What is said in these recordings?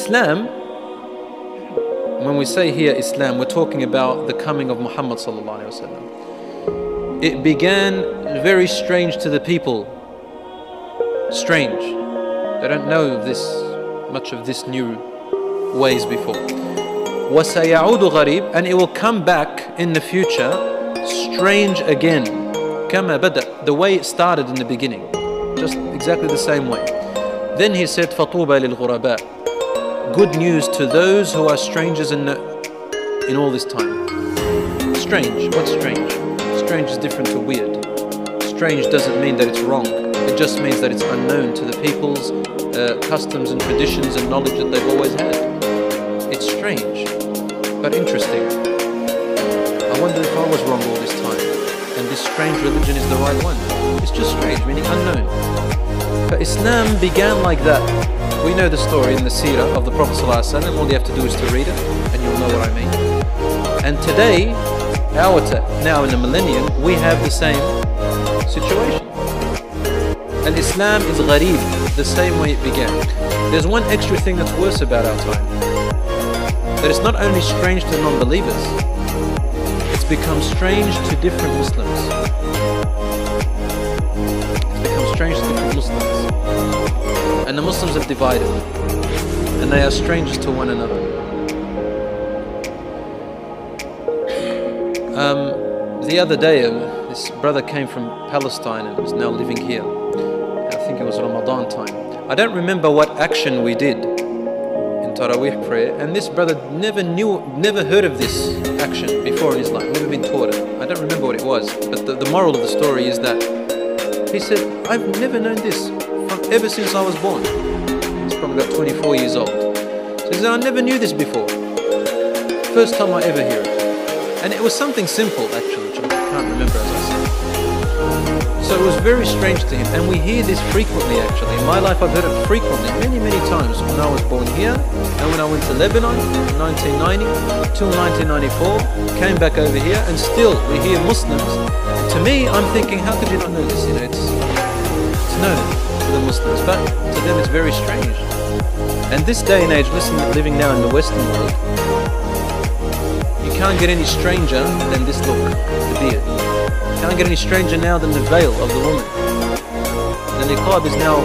Islam, when we say here Islam, we're talking about the coming of Muhammad sallallahu alaihi wasallam. It began very strange to the people. Strange. They don't know much of this new ways before. وَسَيَعُودُ غَرِيبٌ, and it will come back in the future strange again. كَمَا بَدَأ, the way it started in the beginning. Just exactly the same way. Then he said, فَطُوبَى لِلْغُرَبَاء, good news to those who are strangers in all this time. Strange, what's strange? Strange is different to weird. Strange doesn't mean that it's wrong. It just means that it's unknown to the people's customs and traditions and knowledge that they've always had. It's strange, but interesting. I wonder if I was wrong all this time, and this strange religion is the right one. It's just strange, meaning unknown. But Islam began like that. We know the story in the seerah of the Prophet ﷺ. All you have to do is to read it, and you'll know what I mean. And today, now in the millennium, we have the same situation. And Islam is gharib, the same way it began. There's one extra thing that's worse about our time. That it's not only strange to non-believers, it's become strange to different Muslims. It's become strange to different Muslims. And the Muslims have divided. And they are strangers to one another. The other day, this brother came from Palestine and is now living here. I think it was Ramadan time. I don't remember what action we did in Taraweeh prayer, and this brother never heard of this action before in his life, never been taught it. I don't remember what it was, but the moral of the story is that he said, I've never known this ever since I was born. He's probably about 24 years old. So he said, I never knew this before. First time I ever hear it. And it was something simple actually, which I can't remember as I said. So it was very strange to him, and we hear this frequently actually. In my life I've heard it frequently, many times, when I was born here, and when I went to Lebanon in 1990, till 1994, came back over here, and still we hear Muslims. To me, I'm thinking, how could you not know this? You know, it's known to the Muslims, but to them it's very strange. And this day and age, living now in the Western world, you can't get any stranger than this look, the beard. You can't get any stranger now than the veil of the woman. The niqab is now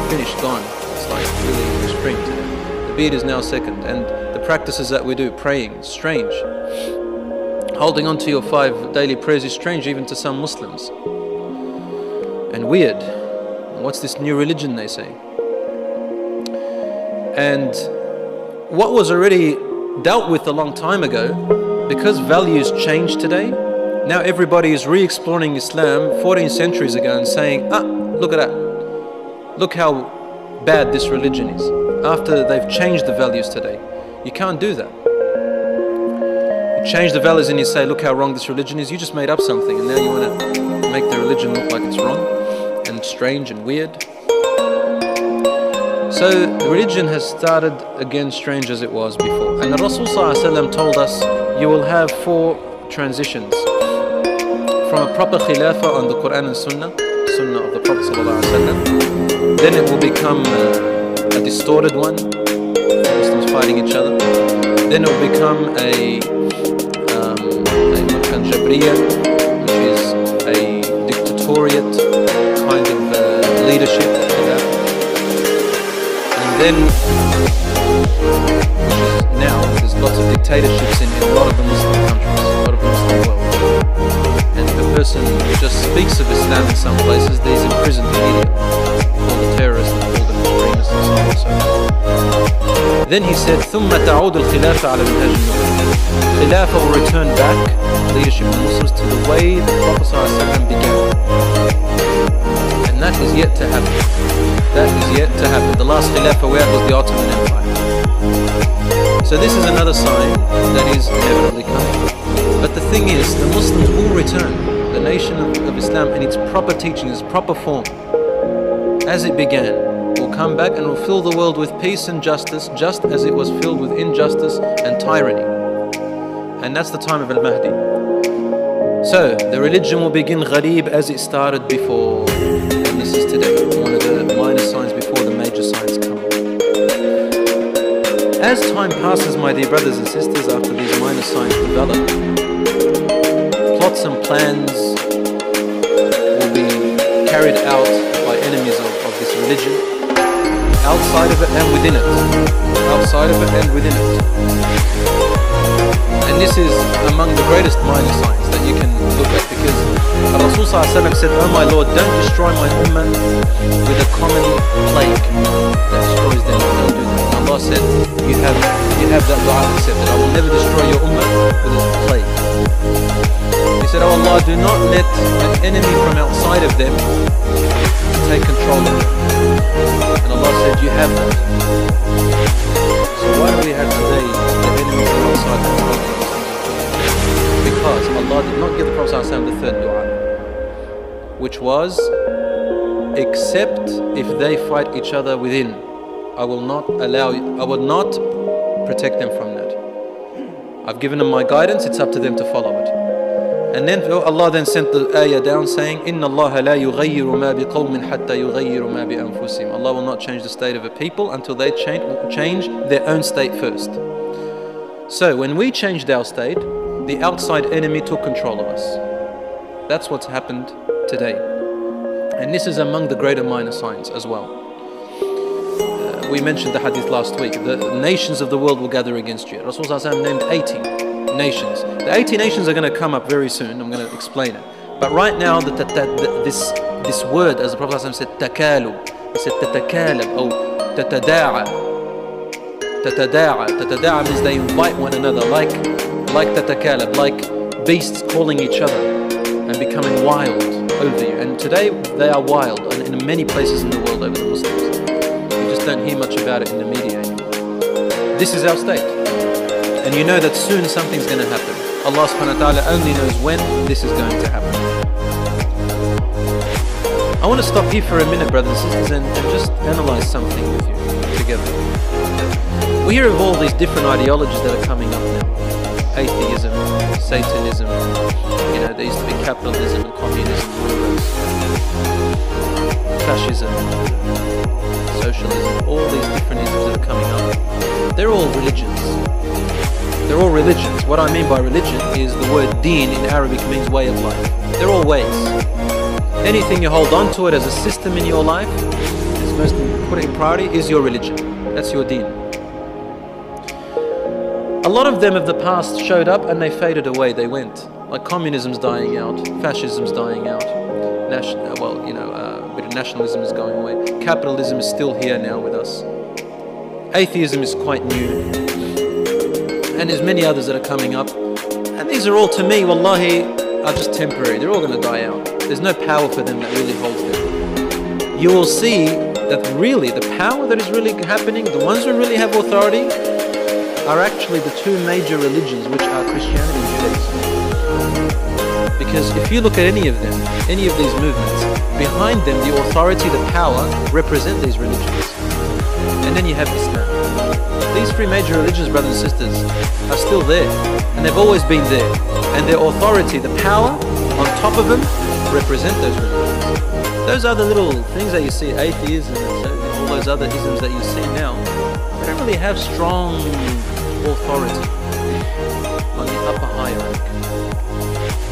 finished, gone. It's like really extreme today. The beard is now second. And the practices that we do, praying, strange. Holding on to your 5 daily prayers is strange even to some Muslims. And weird. What's this new religion, they say? And what was already dealt with a long time ago, because values change today, now everybody is re-exploring Islam 14 centuries ago and saying, look at that. Look how bad this religion is. After they've changed the values today. You can't do that. You change the values and you say, look how wrong this religion is. You just made up something, and now you want to make the religion look like it's wrong and strange and weird. So the religion has started again strange as it was before. And the Rasul ﷺ told us, you will have 4 transitions. From a proper khilafah on the Quran and Sunnah of the Prophet ﷺ. Then it will become a distorted one, Muslims fighting each other. Then it will become a Jabriya, which is a dictatoriate kind of leadership. Then, which is now, there's lots of dictatorships in a lot of the Muslim countries, a lot of the Muslim world. And if a person just speaks of Islam in some places, he's imprisoned immediately. All the terrorists and all the extremists and so on and so forth. Then he said, ثُمَّ تَعُودُ الْخِلَافَ عَلَى مِنْهَاجِ النُّبُوَّةِ. Khilafah will return back, leadership of Muslims, to the way the Prophet ﷺ began. And that is yet to happen. That is yet to happen. The last Khilafah we had was the Ottoman Empire. So this is another sign that is inevitably coming. But the thing is, the Muslims will return. The nation of Islam in its proper teaching, its proper form, as it began, will come back and will fill the world with peace and justice, just as it was filled with injustice and tyranny. And that's the time of Al-Mahdi. So the religion will begin gharib as it started before. And this is today, one of the minor signs before the major signs come. as time passes, my dear brothers and sisters, after these minor signs develop, plots and plans will be carried out by enemies of this religion, outside of it and within it. Outside of it and within it. And this is among the greatest minor signs that you can look at, because Rasul said, "Oh my Lord, don't destroy my ummah with a common plague that destroys them." Don't do that. And Allah said, you have that dua accepted. I will never destroy your ummah with a plague. He said, "Oh Allah, do not let an enemy from outside of them take control of them." And Allah said, "You have that." So why do we have today the enemy from outside of the Prophet? Because Allah did not give the Prophet the third dua, which was, except if they fight each other within, I will not protect them from that. I've given them my guidance, it's up to them to follow it. And then Allah then sent the ayah down saying, "Inna Allah la yughayyiru ma biqawmin hatta yughayyiru ma bi anfusihim." Allah will not change the state of a people until they change their own state first. So when we changed our state, the outside enemy took control of us. That's what's happened today. And this is among the greater minor signs as well. We mentioned the hadith last week. The nations of the world will gather against you. Rasulullah named 80 nations. The 80 nations are going to come up very soon. I'm going to explain it. But right now, this word, as the Prophet said, takalu. He said tatakalab or tatada'a. Tatada'a means they invite one another, like tatakalab, like beasts calling each other and becoming wild over you. And today they are wild, and in many places in the world over the Muslims. You just don't hear much about it in the media anymore. This is our state. And you know that soon something's going to happen. Allah subhanahu wa ta'ala only knows when this is going to happen. I want to stop here for a minute, brothers and sisters, and just analyze something with you together. We hear of all these different ideologies that are coming up now. Atheism, Satanism, there used to be capitalism and communism, fascism, socialism, all these different isms that are coming up. They're all religions. They're all religions. What I mean by religion is the word deen in Arabic means way of life. They're all ways. Anything you hold on to it as a system in your life, is most put in priority, is your religion. That's your deen. A lot of them of the past showed up and they faded away, they went. Like communism's dying out, fascism's dying out, nationalism is going away. Capitalism is still here now with us. Atheism is quite new. And there's many others that are coming up. And these are all, to me, wallahi, are just temporary. They're all going to die out. There's no power for them that really holds them. You will see that really the power that is really happening, the ones who really have authority, are actually the two major religions, which are Christianity and Judaism. Because if you look at any of them, any of these movements, behind them the authority, the power, represent these religions. And then you have Islam. These three major religions, brothers and sisters, are still there. And they've always been there. And their authority, the power on top of them, represent those religions. Those other little things that you see, atheism and all those other isms that you see now, they don't really have strong authority on the upper hierarchy.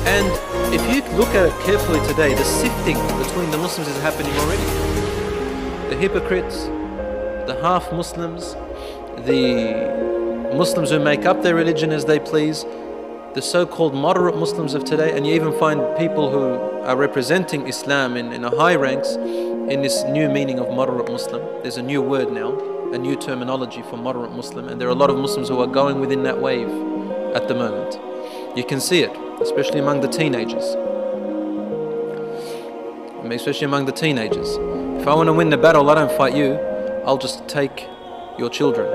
And if you look at it carefully today, the sifting between the Muslims is happening already. The hypocrites, the half-Muslims, the Muslims who make up their religion as they please, the so-called moderate Muslims of today, and you even find people who are representing Islam in a high ranks in this new meaning of moderate Muslim. There's a new word now, a new terminology for moderate Muslim, and there are a lot of Muslims who are going within that wave at the moment. You can see it, especially among the teenagers. Especially among the teenagers. If I want to win the battle, I don't fight you. I'll just take your children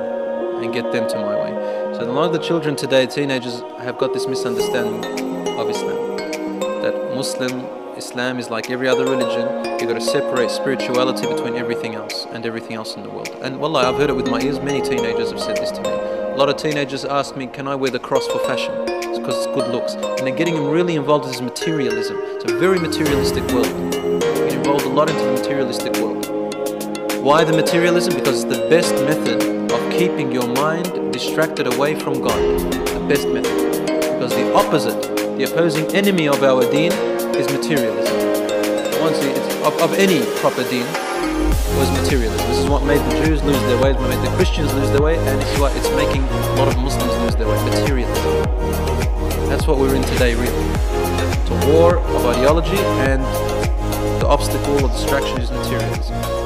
and get them to my way. So a lot of the children today, teenagers, have got this misunderstanding of Islam. That Islam is like every other religion. You've got to separate spirituality between everything else and everything else in the world. And wallah, I've heard it with my ears. Many teenagers have said this to me. A lot of teenagers ask me, can I wear the cross for fashion? It's because it's good looks. And they're getting them really involved in this materialism. It's a very materialistic world. We're involved a lot into the materialistic world. Why the materialism? Because it's the best method of keeping your mind distracted away from God. The best method. Because the opposite, the opposing enemy of our deen is materialism. Of any proper deen was materialism. This is what made the Jews lose their way, what made the Christians lose their way, and it's what it's making a lot of Muslims lose their way. Materialism. That's what we're in today, really. It's a war of ideology, and the obstacle or distraction is materialism.